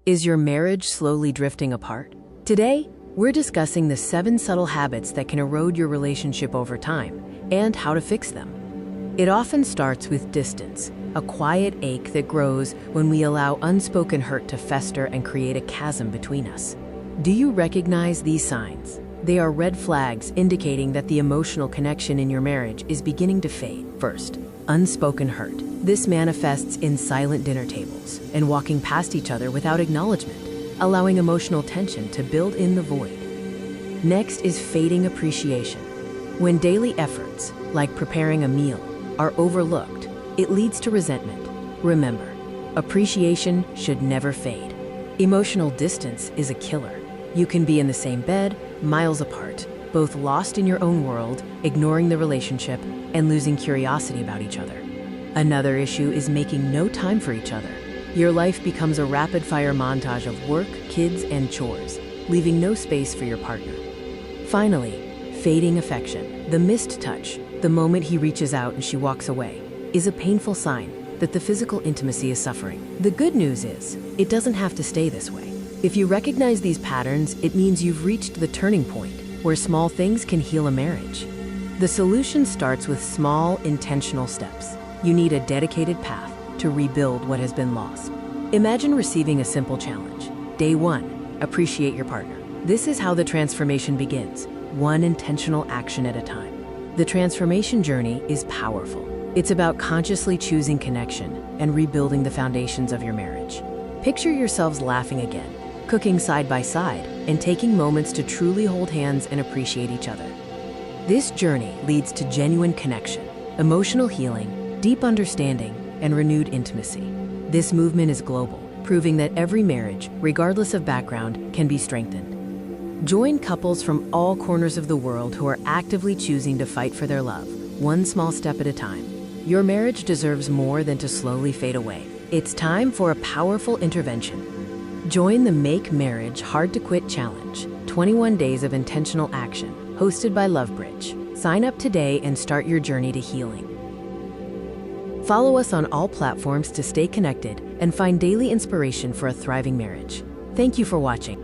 Is your marriage slowly drifting apart? Today, we're discussing the 7 subtle habits that can erode your relationship over time and how to fix them. It often starts with distance, a quiet ache that grows when we allow unspoken hurt to fester and create a chasm between us. Do you recognize these signs? They are red flags indicating that the emotional connection in your marriage is beginning to fade. First, unspoken hurt. This manifests in silent dinner tables and walking past each other without acknowledgement, allowing emotional tension to build in the void. Next is fading appreciation. When daily efforts, like preparing a meal, are overlooked, it leads to resentment. Remember, appreciation should never fade. Emotional distance is a killer. You can be in the same bed, miles apart, both lost in your own world, ignoring the relationship, and losing curiosity about each other. Another issue is making no time for each other. Your life becomes a rapid-fire montage of work, kids, and chores, leaving no space for your partner. Finally, fading affection. The missed touch, the moment he reaches out and she walks away, is a painful sign that the physical intimacy is suffering. The good news is, it doesn't have to stay this way. If you recognize these patterns, it means you've reached the turning point where small things can heal a marriage. The solution starts with small, intentional steps. You need a dedicated path to rebuild what has been lost. Imagine receiving a simple challenge. Day 1, appreciate your partner. This is how the transformation begins, one intentional action at a time. The transformation journey is powerful. It's about consciously choosing connection and rebuilding the foundations of your marriage. Picture yourselves laughing again, cooking side by side, and taking moments to truly hold hands and appreciate each other. This journey leads to genuine connection, emotional healing, deep understanding, and renewed intimacy. This movement is global, proving that every marriage, regardless of background, can be strengthened. Join couples from all corners of the world who are actively choosing to fight for their love, one small step at a time. Your marriage deserves more than to slowly fade away. It's time for a powerful intervention. Join the Make Marriage Hard to Quit Challenge, 21 Days of Intentional Action, hosted by LoveBridge. Sign up today and start your journey to healing. Follow us on all platforms to stay connected and find daily inspiration for a thriving marriage. Thank you for watching.